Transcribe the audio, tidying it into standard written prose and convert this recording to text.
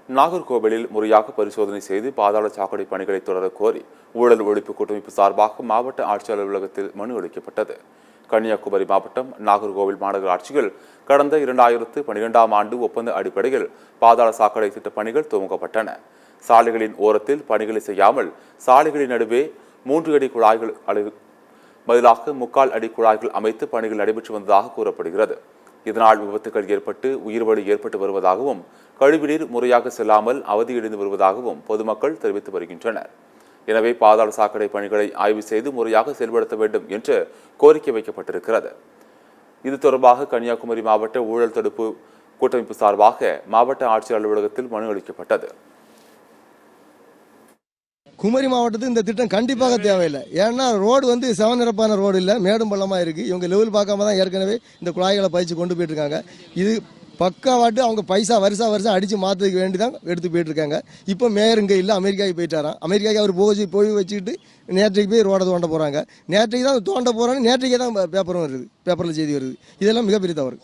நாகர்கோவிலில் முறையாக பரிசோதனை செய்து பாதாள சாக்கடை பணிகளை தொடர கோரி ஊழல் ஒழிப்பு கூட்டமைப்பு சார்பாக மாவட்ட ஆட்சியர் அலுவலகத்தில் மனு அளிக்கப்பட்டது. கன்னியாகுமரி மாவட்டம் நாகர்கோவில் மாநகராட்சியில் கடந்த 2012ஆம் ஆண்டு ஒப்பந்த அடிப்படையில் பாதாள சாக்கடை திட்ட பணிகள் துவங்கப்பட்டன. சாலைகளின் ஓரத்தில் பணிகளை செய்யாமல் சாலைகளின் நடுவே 3 அடி குழாய்கள் பதிலாக 3/4 அடி குழாய்கள் அமைத்து பணிகள் நடைபெற்று வந்ததாக கூறப்படுகிறது. இதனால் விபத்துகள் ஏற்பட்டு உயிர்வலி ஏற்பட்டு வருவதாகவும் கழிவுநீர் முறையாக செல்லாமல் அவதியடைந்து வருவதாகவும் பொதுமக்கள் தெரிவித்து வருகின்றனர். எனவே பாதாள சாக்கடை பணிகளை ஆய்வு செய்து முறையாக செயல்படுத்த வேண்டும் என்று கோரிக்கை வைக்கப்பட்டிருக்கிறது. இது தொடர்பாக கன்னியாகுமரி மாவட்ட ஊழல் தடுப்பு கூட்டமைப்பு சார்பாக மாவட்ட ஆட்சியர் அலுவலகத்தில் மனு அளிக்கப்பட்டது. குமரி மாவட்டத்துக்கு இந்த திட்டம் கண்டிப்பாக தேவையில்லை. ஏன்னா ரோடு சமநிரப்பான ரோடு இல்லை, மேடும் பள்ளமாக இருக்குது. இவங்க லெவல் பார்க்காம தான் ஏற்கனவே இந்த குழாய்களை பயிற்சி கொண்டு போயிட்டு இருக்காங்க. இது பக்காவாட்டு அவங்க பைசா வருஷம் அடித்து மாற்றதுக்கு வேண்டி தான் எடுத்து போயிட்டு இருக்காங்க. இப்போ மேயர் இங்கே இல்லை, அமெரிக்காவுக்கு போயிட்டாராம். அமெரிக்காவுக்கு அவர் போய் வச்சுக்கிட்டு நேற்றைக்கு போய் ரோடை தோண்ட போகிறாங்க. நேற்றைக்கு தான் தோண்ட போகிறாங்க, நேற்றைக்கே தான் பேப்பரும் வருது, பேப்பரில் செய்தி வருது. இதெல்லாம் மிகப்பெரிய தவறு.